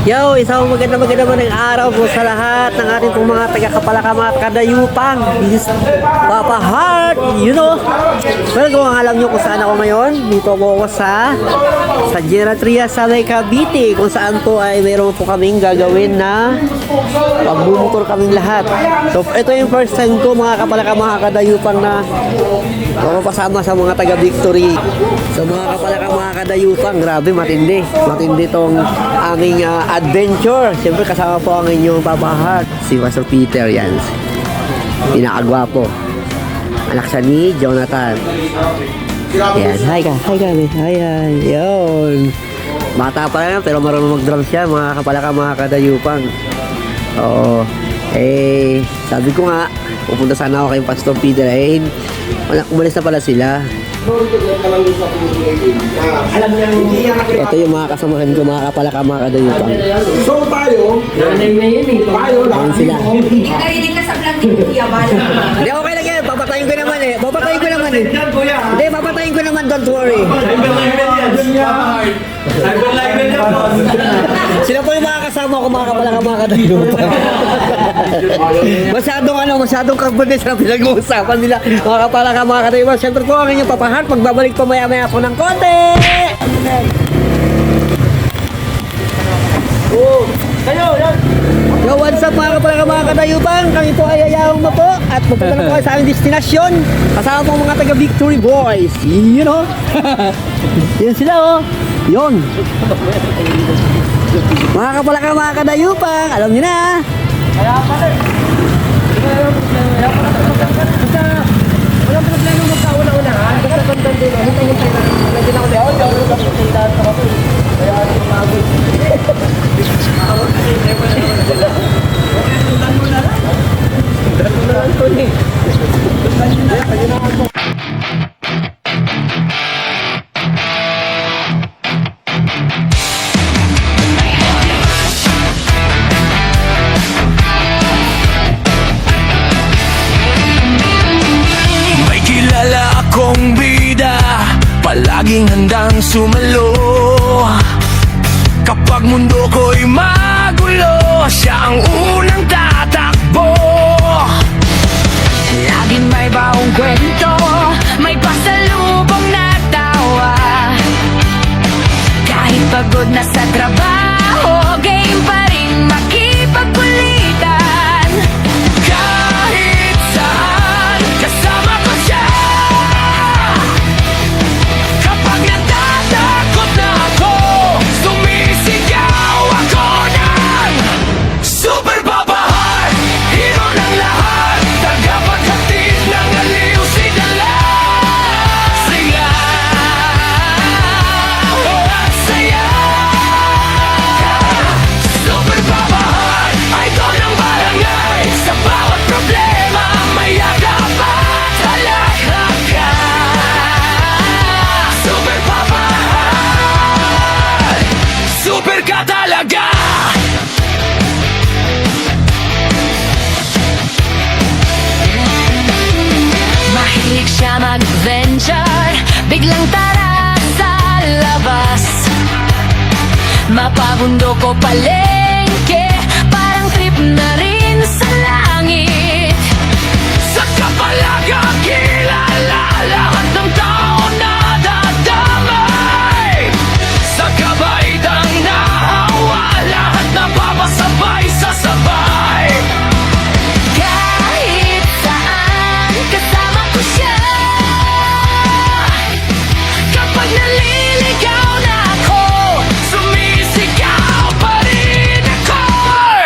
Yo, isang magandang araw po sa lahat ng ating pong mga taga-Kapalaka, mga kadayupang. This is Papa Heart, you know. Well, kung alam nyo kung saan ako ngayon, dito ako sa Geratria sa Cavite, kung saan po ay mayroon po kaming gagawin na pagbumotor kaming lahat. So, ito yung first time ko, mga Kapalaka, mga kadayupang, na pasama sa mga taga-Victory. So, mga Kapalaka, mga kadayupang, grabe, matindi. Matindi tong aming adventure. Siyempre kasama po ang inyong Papa Heart, si Pastor Peter. Yan, pinakagwapo, anak siya ni Jonathan. Yan, hi kami, hi. Yun, bata pa yan pero marunong mag-drum siya, mga Kapalaka, mga kadayupang. Oo, sabi ko nga pupunta sana ako kay Pastor Peter, umalis na pala sila. Ito yung mga kasamahan ko, mga Kapalaka, mga kadayupang. So tayo, Ayan sila. Narinig ka sa vlog ni Kuya Bal. Hindi, okay lang yan. Papatayin ko naman eh. Hindi, papatayin ko naman. Don't worry. Sila po yung mga kasama ko, mga Kapalaka, mga kadayupang. Masyadong karbones na pinag-uusapan nila, mga Kapalaka, mga kadayupang. Siyempre po ang inyong Papa Heart. Magbabalik pa maya-maya po ng konti. Yo, what's up, mga Kapalaka, mga kadayupang? Kami po ay ayawang na po at pupunta na po kayo sa aming destinasyon. Kasama po ang mga taga-Victory Boys. You know? Yan sila, oh. Yun. Mga Kapalaka, mga kadayupang, alam niyo na. Walang problema magkauna-unahan. Basta kontan din. Hintay-hintay na. Medyo na ako din. Hintay-hintay na ako. Kaya ako pagod. May kilala akong bida, palaging handang sumalo. Kapag mundo ko'y magulo, siya ang unang tatakbo. Laging may bagong kwento, may pasalubong na tawa. Kahit pagod na sa trabaho, game pa rin makipagkulitan. Kahit saan, kasama ko siya. Kapag natatakot na ako, sumisigaw ako ng Super Papa Heart, hero ng lahat, tagapaghatid ng aliw si Dala. Sila at saya. Super Papa Heart, idol ng barangay, sa bawat problema may agap at talakaka. Super Papa Heart, super ka talaga. Mahilig siya mag-adventure, biglang tara sa labas. Mapabundo ko palengke, parang trip na rin sa langit. Sa Kapalaga kilala lahat ng tao nadadamay. Sa kabaitang nahawa lahat napapasabay sa sabay. Kahit saan, kasama ko siya. Kapag naliligaw na ako, sumisigaw pa rin ako.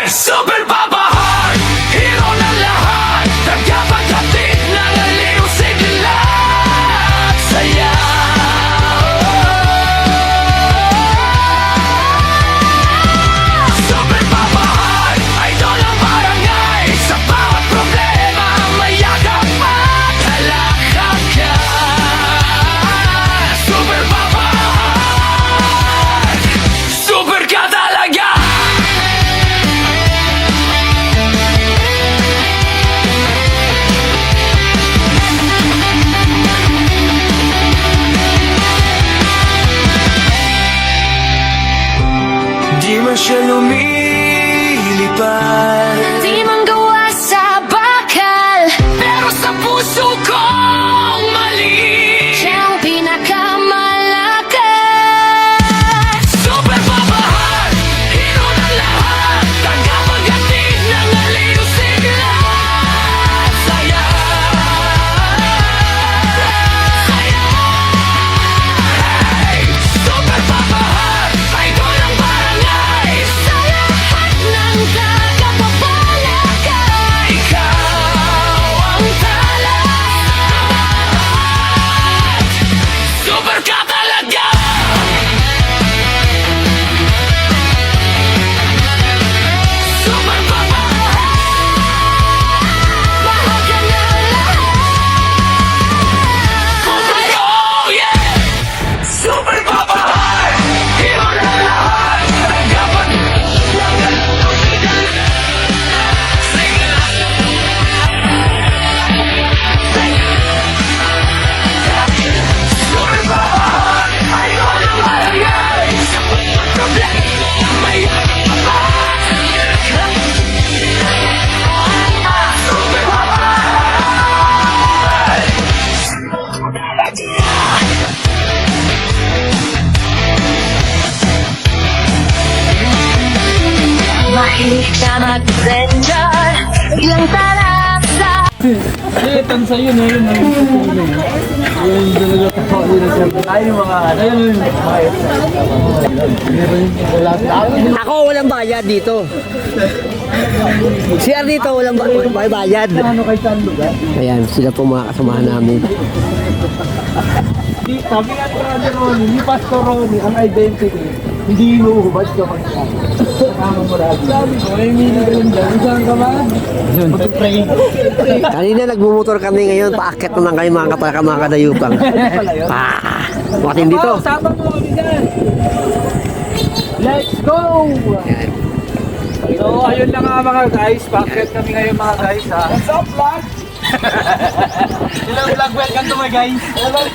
Super Papa Heart, hero ng lahat, tagapaghatid ng aliw si Di man siya lumilipad, Di man gawa sa bakal, pero sa puso kong mali. siyang pinakamalakas. Super Papa Heart, hero ng lahat, tagapaghatid ng aliw, sigla at saya. Hey! Super Papa Heart, idol ng barangay, Sa lahat ng tagapagpapalakay, ikaw ang tala. Super ka talaga. Super Papa mahal ka na lahat. Oh yeah! Super Papa Heart, hero ng lahat, tagapag Super Papa Heart, idol ng barangay, sa problema may papa. Super Papa Mahilig ka mag-blender, ilang talasa. Ako walang bayad dito. CR dito walang bayad. Ayan, sila po mga kasamahan namin. Sabi nga ni Brother Ronnie, ni Pastor Ronnie, ang identity, hindi inuubad ka magkano. Tama mo rin. Sabi ko, may mini rin dyan. Saan ka ba? Mag-pray. Kanina nagmumotor kami ngayon, paakyat naman kayo mga kapalaka mga kadayupang. Matin dito. Sabang mo kami dyan. Let's go! So, ayun lang nga mga guys. Bakit kami ngayon mga guys ha? What's up, vlog? Hello vlog, welcome to my guys. Hello guys.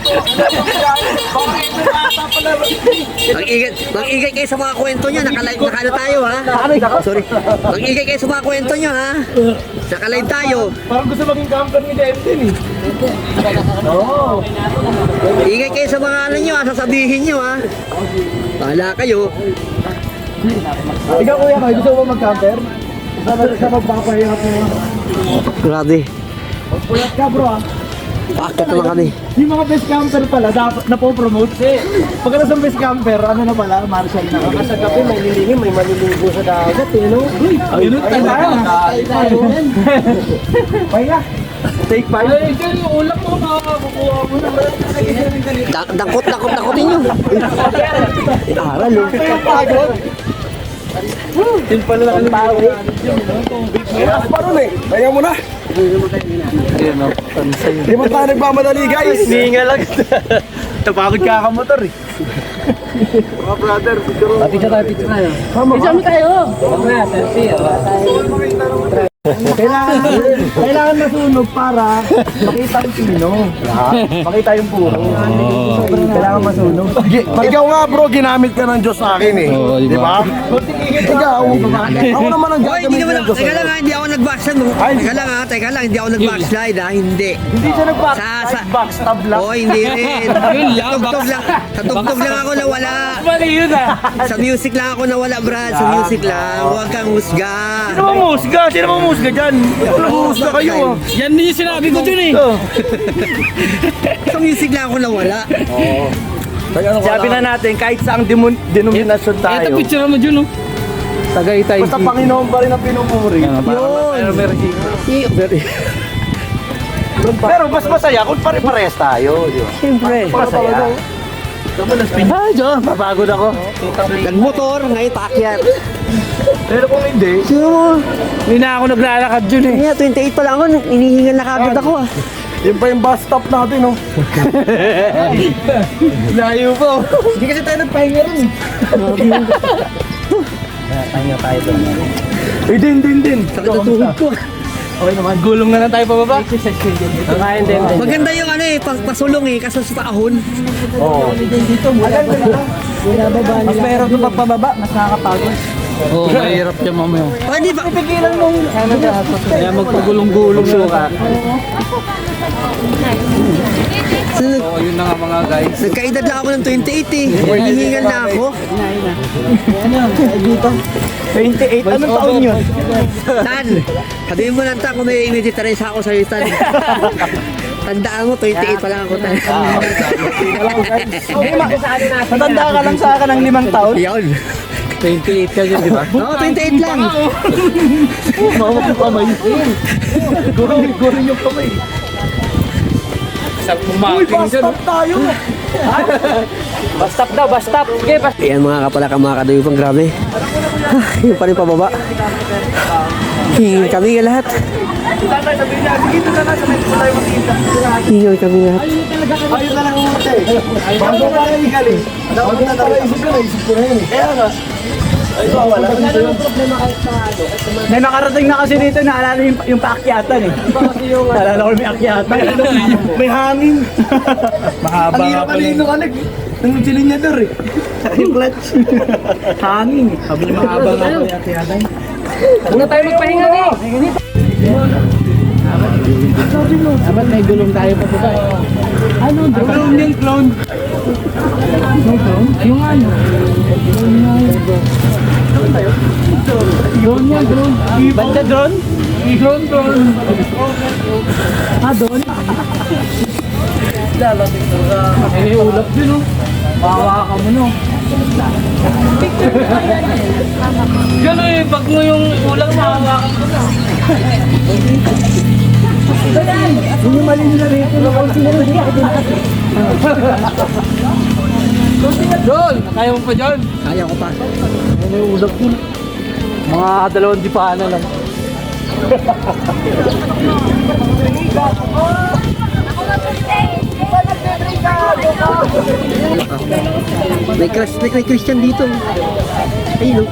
Bakit ito bata pala? Mag-ingay kayo sa mga kwento nyo, nakalive tayo ha. Sorry. Mag-ingay kayo sa mga kwento nyo ha. Nakalive tayo. Parang gusto maging camper ni Devin eh. Oo. Ingay kayo sa mga ano nyo ha, sasabihin nyo ha. Bahala kayo. Ikaw kuya, gusto mo mag-camper? Sa magpapahirap mo. Grabe. Magpulat ka bro ah. Paakyat naman kami. Yung mga best camper pala, dapat napopromote eh. Pag sa best camper, ano na pala, Marshall na. Kasi sa gabi, may lilingin, may maliligo sa dagat eh, no? Uy, ayun tayo. Pahinga. Take 5. Ay, dyan yung ulam mo, makakukuha mo na. Dakotin nyo. Aral oh. Pagod. Yun pala lang ang tao eh. Kaya pa ron eh. Kaya mo na. Di mo tayo nagmamadali guys. Hinga lang. Tapagod ka motor eh. Mga brother, siguro. Picture tayo. Picture mo tayo. Kailangan masunog para makita yung sino. Makita yung puro. Kailangan masunog. Ikaw nga bro, ginamit ka ng Diyos sa akin eh. Di ba? Ikaw, ako naman ang Hoy, hindi gagamit naman ng Diyos. teka lang ha, hindi ako nag-backslide. Teka lang, hindi ako nag-backslide ha, hindi. Hindi siya Backstab lang. Oh, hindi rin. Sa tugtog lang ako nawala. Mali yun ah. Sa music lang ako nawala, Brad. Sa music lang. Huwag kang husga. Sino mo musga? Sino mo musga dyan? Naguhusga kayo ah. Yan din yung sinabi ko dun eh. Sa music lang ako nawala. Sabi na natin, kahit saang denominasyon tayo. Ito picture mo dyan, no? Tagaytay. Basta Panginoon pa rin ang pinupuri. Pero mas masaya kung pare-pares tayo. Di ba? Siyempre. Masaya. Ay, John, mapagod ako. Nagmotor, ngayon paakyat. Pero kung hindi, Sino mo? hindi na ako naglalakad dun eh. Kaya 28 pa lang ako, inihingal na kagad ako ah. Yun pa yung bus stop natin oh. Layo po. Hindi kasi tayo nagpahinga rin eh. Pahinga tayo doon. Eh din. Sakit ang tuhod ko. Okay naman. Gulong na lang tayo pababa. Kakain din. Maganda yung ano eh, pasulong eh, kaso sa paahon. Mas mayroon kung pagpababa, mas nakakapagod. Oo, mahirap yan mamaya. O, di ba? Pigilan mong Kaya magpagulong-gulong suka. Oo, yun na nga mga guys. Nagkaedad lang ako ng 28 eh. Hinihingal na ako. dito. 28, anong taon yun? Tan, sabihin mo lang Tan kung may immediate rin sa ako sa'yo Tan. Tandaan mo, 28 pa lang ako Tan. Matanda ka lang sa akin ng 5 taon. Yun. 28 ka dyan, di ba? Oo, 28 lang. Mawag yung kamay. Gurin yung kamay. Sa pumaking dyan. tayo! Bastap daw, bastap. Okay, bastap. Ayan mga kapalaka, mga kadayupang grabe. Yun pa rin pababa. Hingin kami nga lahat. Hingin kami lahat. Ayun na lang umate. Bago ka na galing. Bago na naisip ko na yun. Kaya nga. Ay, wala. May nakarating na kasi dito, naalala yung paakyatan eh. Naalala ko may akyatan. May hangin. Mahaba Ang hirap kanino ka ng silinyador eh. Yung clutch. Hangin eh. Sabi niya mahaba nga po yung akyatan. Muna tayo magpahinga ni. Dapat may gulong tayo pa po tayo. Ano? Drone yung clone. May drone? Yung ano? Drone yan, drone. Banda drone? Drone. Drone. May ulap din, oh. Bawa ka mo no. Gano'n eh, pag mo yung ulang mahawakan ko na. Yung mali nila rito. John, kaya mo pa John? Kaya ko pa. May ulap yun. Mga 2 dipaan na lang. May Christian dito. Ayun o.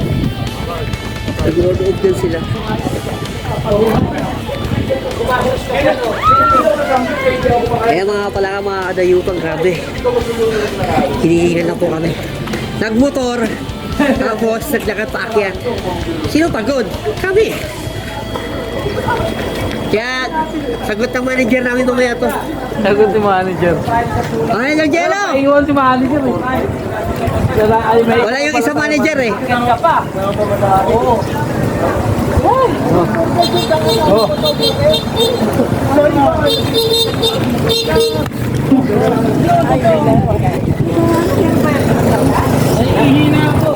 Nag-road din sila. Kaya mga palaka, mga kadayupang grabe. Hinihingal na po kami. Nagmotor, tapos naglakad pa akyat. Sino pagod? Kami. Kaya, sagot ng manager namin mamaya to. Sagot si manager. Manager Jello! Iwan si manager eh. Wala yung isang manager eh. Ka pa. Ihina ako.